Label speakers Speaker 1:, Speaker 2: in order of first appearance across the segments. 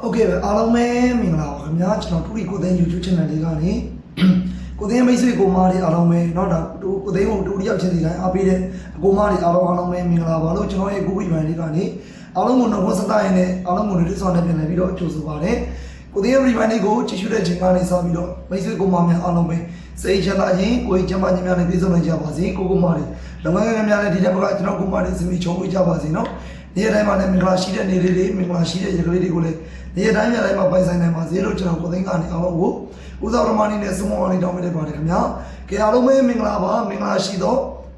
Speaker 1: Okay အားလုံးပဲမင်္ဂလာပါခင်ဗျာကျွန်တော်တူရီကိုသိန်း YouTube channel လေးကနေကိုသိန်းမိတ်ဆွေကိုမတွေအားလုံးပဲเนาะဒါကိုသိန်းကိုတူရီရောက်ချင်းစီတိုင်းအားပေးတဲ့အကိုမတွေအားလုံးပဲမင်္ဂလာပါလို့ကျွန်တော်ရဲ့ကိုရီဘန်လေးကနေအားလုံးကိုနှုတ်ခွန်းဆက်တိုင်းနဲ့အားလုံးကိုဒီဆောင်နဲ့ပြန်လည်ပြီးတော့ကြိုဆိုပါတယ်ကိုသိန်းရဲ့ရီဘန်လေးကိုကြည့်ရှုတဲ့ချိန်ကနေစပြီးတော့မိတ်ဆွေကိုမများအားလုံးပဲစိတ်ချမ်းသာခြင်းကိုယ်ကျမ်းမာခြင်းများနဲ့ပြည့်စုံနိုင်ကြပါစေကိုမတွေလုပ်ငန်းကများနဲ့ဒီတစ်ပတ်ကကျွန်တော်ကိုမတွေစမီချုံဝေးကြပါစေเนาะနေ့တိုင်းမှာလည်းမင်္ဂလာရှိတဲ့နေ့လေးတွေမင်္ဂလာရှိတဲ့ရကလေးတွေကိုလည်းနေ့တိုင်းညတိုင်းမှာပိုင်ဆိုင်နိုင်ပါစေလို့ကျွန်တော်ကိုသိန်းကနေအားလုံးကိုဦးသောရမဏီနဲ့စုံမောင်းလေးတောင်းပေးပါတယ်ခင်ဗျာကြအားလုံးပဲမင်္ဂလာပါမင်္ဂလာရှိသော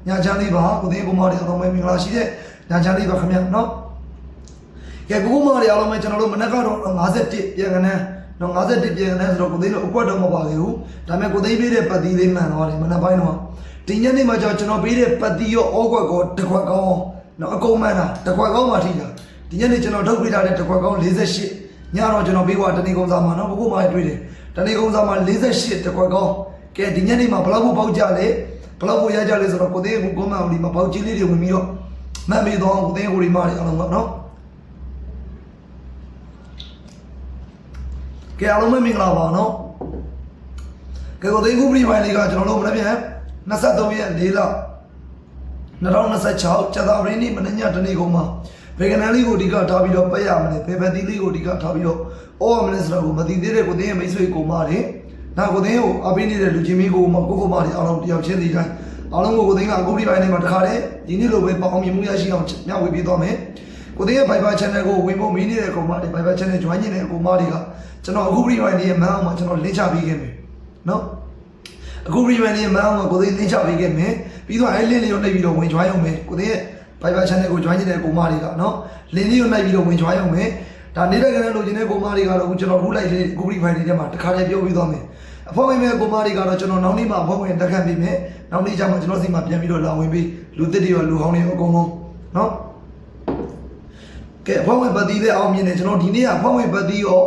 Speaker 1: ညချမ်းလေးပါကိုသိန်းကိုမတွေအားလုံးပဲမင်္ဂလာရှိတဲ့ညချမ်းလေးပါခင်ဗျာเนาะကြကိုမတွေအားလုံးပဲကျွန်တော်တို့မနက်ကတော့51ပြန်ကနေတော့51ပြန်ကနေဆိုတော့ကိုသိန်းတို့အကွက်တော့မပါသေးဘူးဒါပေမဲ့ကိုသိန်းပေးတဲ့ပတ်တီးလေးမှန်သွားတယ်မနက်ပိုင်းတော့ဒီညနေမှာကျွန်တော်ပေးတဲ့ပတ်တီးရောအောကွက်ကောတစ်ခွက်ကောင်းနော်အကုန်မှန်တာတစ်ခွက်ကောင်းမှထိတာဒီညနေကျွန်တော်ထုတ်ပေးထားတဲ့တစ်ခွက်ကောင်း48ညတော့ကျွန်တော်ပေးသွားတနေ့ကုန်းစားမှာနော်ဘကိုမှတွေ့တယ်တနေ့ကုန်းစားမှာ48တစ်ခွက်ကောင်းကဲဒီညနေမှာဘလောက်ဖို့ပေါက်ကြလဲဘလောက်ဖို့ရကြလဲဆိုတော့ကိုသေးကိုမအောင်ဒီမှာပေါက်ကြီးလေးတွေဝင်ပြီးတော့မှတ်ပြီးတော့ကိုသေးကိုဒီမှာအားလုံးကနော်ကဲအားလုံးမင်္ဂလာပါနော်ကဲကိုသေးကိုပြည်ပိုင်းလေးကကျွန်တော်တို့မနေ့ပြန်23ရက်4လ2026ကျသာပရင်းနေ့မနေ့ညတနေ့ကုန်မှာဘေကနန်လေးကိုဒီကထားပြီးတော့ပက်ရမလဲဘေဘသီလေးကိုဒီကထားပြီးတော့အော်ရမလဲဆိုတော့ကိုမသိသေးတဲ့ကိုသိရဲ့မိတ်ဆွေကိုမတွေနောက်ကိုသိကိုအပိနေတဲ့လူချင်းမီကိုမကိုမတွေအားလုံးတယောက်ချင်းစီတိုင်းအားလုံးကိုသိကအခုဒီပိုင်းလေးမှာတခါတည်းဒီနေ့လိုပဲပေါအောင်မြင်မှုရရှိအောင်မျှဝေပေးသွားမယ်ကိုသိရဲ့ Viber channel ကိုဝင်ဖို့မီးနေတဲ့ကိုမတွေ Viber channel join နေတဲ့ကိုမတွေကကျွန်တော်အခုဒီပိုင်းလေးရဲ့မန်းအောင်မှာကျွန်တော်လင်းချပေးခဲ့မယ်နော်အခုဒီပိုင်းလေးရဲ့မန်းအောင်မှာကိုသိလင်းချပေးခဲ့မယ်ပြီးတော့အဲ့လင်းလေးကိုနှိပ်ပြီးတော့ဝင် join အောင်မယ်ကိုသိရဲ့ Viber channel ကို join နေတဲ့ကိုမတွေကနော်လင်းလေးကိုနှိပ်ပြီးတော့ဝင် join အောင်မယ်ဒါနေတဲ့ကနေ့လိုချင်တဲ့ကိုမတွေကတော့အခုကျွန်တော်ခုလိုက်လေးကိုဒီပိုင်းလေးထဲမှာတခါတည်းပြောပြီးသွားမယ်အဖေဝင်မဲ့ကိုမတွေကတော့ကျွန်တော်နောက်နေ့မှာအဖေဝင်တက်ခတ်ပြီးမယ်နောက်နေ့ကျမှကျွန်တော်စီမှာပြန်ပြီးတော့လာဝင်ပြီးလူသစ်တွေရောလူဟောင်းတွေအကုန်လုံးနော်ကဲအဖေဝင်ပတ်တီးလေးအောင်မြင်တယ်ကျွန်တော်ဒီနေ့ကအဖေဝင်ပတ်တီးရေ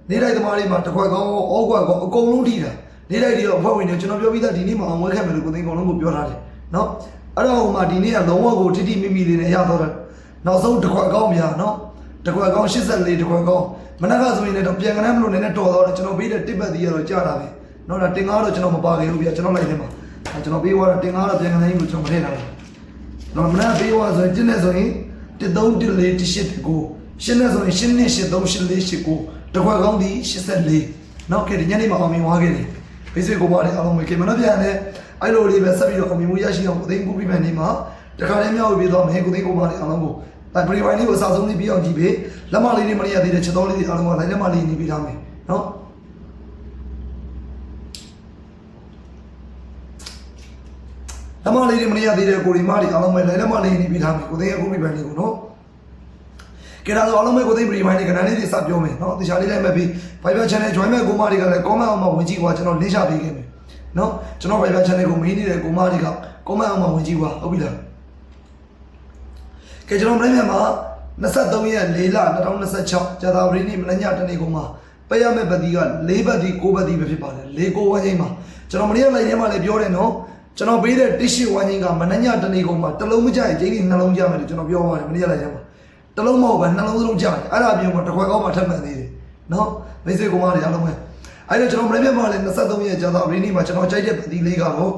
Speaker 1: ာနေ့တိုင်းသမားလေးမှာတစ်ခွက်ကောင်းအောကွက်ကောအကုန်လုံးထိတာနေ့တိုင်းတွေရောအဖေဝင်တွေကျွန်တော်ပြောပြီးသားဒီနေ့မှာအောင်ဝဲခဲ့မယ်လို့ကိုသိန်းအကုန်လုံးကိုပြောထားတယ်နော်အဲ့တော့ဟိုမှာဒီနေ့ကလုံးဝကိုထိထိမိမိလေးနဲ့ရတော့တယ်နောက်ဆုံးတစ်ခွက်ကောင်းများနော်တစ်ခွက်ကောင်း84တစ်ခွက်ကောင်းမနက်ကဆိုရင်လည်းတော့ပြန်ကနမ်းမလို့နည်းနည်းတော်တော့တယ်ကျွန်တော်ပေးတဲ့တစ်ပတ်တီးရတော့ကြာတာပဲနော်ဒါတင်ကားတော့ကျွန်တော်မပါခဲ့ဘူးဗျာကျွန်တော်လိုက်တယ်မှာကျွန်တော်ပေးသွားတာတင်ကားတော့ပြန်ကနမ်းကြီးကိုကျွန်တော်မထည့်ထားဘူးနော်မနက်ပေးသွားဆိုရင်တင်းနဲ့ဆိုရင်1314 18ကိုရှင်းနဲ့ဆိုရင်ရှင်းနဲ့838489တစ်ခွက်ကောင်းဒီ84နောက်ကဲဒီညနေမှာအောင်မြင်သွားခဲ့တယ်ဖေးဆွေကိုပါတယ်အားလုံးပဲကဲမနက်ပြန်လည်းအဲ့လိုလေးပဲဆက်ပြီးတော့အောင်မြင်မှုရရှိအောင်ကိုသိန်းကူပြီးမယ်နေမှာတခါတည်းမြောက်ပြီးတော့မယ်ကိုသိန်းကိုပါတယ်အားလုံးကိုပရိဝိုင်းလေးကိုအစားဆုံးလေးပြီးအောင်ကြည့်ပေးလက်မလေးတွေမရသေးတဲ့ချက်တော်လေးတွေအားလုံးကလိုက်လက်မလေးနေပြီးထားမယ်နော်လက်မလေးတွေမရသေးတဲ့ကိုရီမတွေအားလုံးပဲလိုက်လက်မလေးနေပြီးထားမယ်ကိုသိန်းအခုပြီးမယ်လေးကိုနော်ကဲဒါဆိုအားလုံးပဲကိုသိန်းပရိဝိုင်းလေးကဏ္ဍလေးတွေစပြောမယ်နော်တခြားလေးလည်းမပြီး Viber channel join မဲ့ကိုမတွေကလည်း comment အောင်မှဝင်ကြည့်ကွာကျွန်တော်လင်းချပေးခဲ့မယ်နော်ကျွန်တော် Viber channel ကိုမင်းနေတဲ့ကိုမတွေက comment အောင်မှဝင်ကြည့်ကွာဟုတ်ပြီလားကဲကျွန်တော်မနေ့မှာ23ရက်4လ2026ကျသာပရင်းနေ့မနေ့ညတနေ့ကုန်မှာပက်ရမဲ့ပတ်တီးက4ပတ်တီး9ပတ်တီးပဲဖြစ်ပါတယ်4 9ဝန်းချင်းမှာကျွန်တော်မနေ့ကလိုက်ထဲမှာလည်းပြောတယ်နော်ကျွန်တော်ပေးတဲ့တစ်ရှိဝန်းချင်းကမနေ့ညတနေ့ကုန်မှာတစ်လုံးမကြိုက်ကျင်းကြီးနှလုံးကြမယ်လို့ကျွန်တော်ပြောပါတယ်မနေ့ကလိုက်ထဲမှာတစ်လုံးမဟုတ်ပဲနှလုံးစုံကြတယ်အဲ့ဒါပြောမှတစ်ခွက်ကောင်းမှထပ်မှန်သေးတယ်နော်မိတ်ဆွေကောင်မတွေအားလုံးပဲအဲ့တော့ကျွန်တော်မနေ့မှာလည်း23ရက်ကျသာပရင်းနေ့မှာကျွန်တော်ကြိုက်တဲ့ပတ်တီးလေးကတော့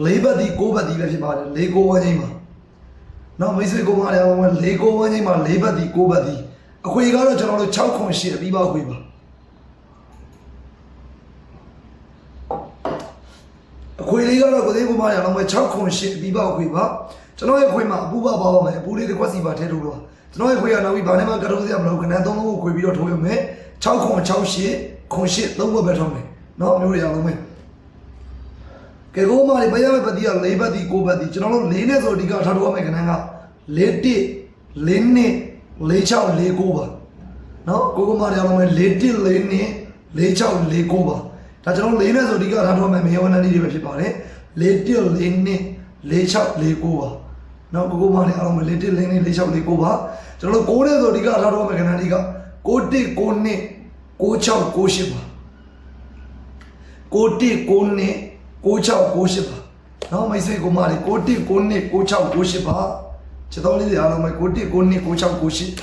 Speaker 1: 4ပတ်တီး9ပတ်တီးပဲဖြစ်ပါတယ်4 9ဝန်းချင်းမှာနော်မိတ်ဆွေကောင်မတွေအားလုံးပဲ4 9ဝန်းချင်းမှာ4ပတ်တီး9ပတ်တီးအခွေကတော့ကျွန်တော်တို့6ခွန်8ပြီးပါခွေပါအခွေလေးကတော့ကိုသိန်းကောင်မတွေအားလုံးပဲ6ခွန်8ပြီးပါခွေပါကျွန်တော်ရဲ့ခွေမှာအပူပါပါပါမယ်အပူလေးတစ်ခွက်စီပါထဲထိုးတော့ကျွန်တော်ရဲ့ခွေကနောက်ပြီးဘာနဲ့မှကတုံးစရာမလိုခဏ3လုံးကိုခွေပြီးတော့ထိုးရမယ်6ခွန်6 8ခွန်8 3ဘက်ပဲထုံးမယ်နော်မျိုးတွေအားလုံးပဲကဲကိုမလေးပရမဲ့ပတ်တီးက4ပတ်တီး9ပတ်တီးကျွန်တော်တို့4နဲ့ဆိုဒီကထားထိုးရမယ်ခဏက4 1 4 2 4 6 4 9ပါနော်ကိုမလေးအားလုံးပဲ4 1 4 2 4 6 4 9ပါဒါကျွန်တော်4နဲ့ဆိုဒီကထားထိုးရမယ်မေယဝနန်းလေးတွေပဲဖြစ်ပါတယ်4 1 4 2 4 6 4 9ပါနော်ကိုမလေးအားလုံးပဲ4 1 4 2 4 6 4 9ပါကျွန်တော်တို့9နဲ့ဆိုဒီကထားထိုးရမယ်ခဏလေးက9 1 9 2 9 6 9 8ပါ9 1 9 2 9698ပါနော်မိတ်ဆွေကိုမလေး91929698ပါချက်တော်လေးတွေအားလုံးပဲ91929698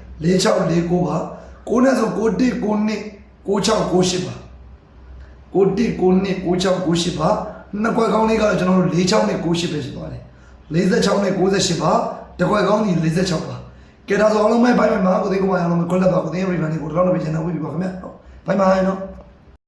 Speaker 1: 4649ပါ9နဲ့ဆို9192 9698ပါနှစ်ခွက်ကောင်းလေးကတော့ကျွန်တော်တို့46နဲ့98ပဲဖြစ်သွားတယ်46နဲ့98ပါတစ်ခွက်ကောင်းကြီး46ပါကဲဒါဆိုအားလုံးပဲဘိုင်မှာကိုသိန်းကိုမရအောင်လို့ခွက်လက်ပါကိုသိန်းရီဗန်လေးကိုတော့တော့ပဲကျွန်တော်ဝေးပြပါခင်ဗျာဘိုင်မှာနော်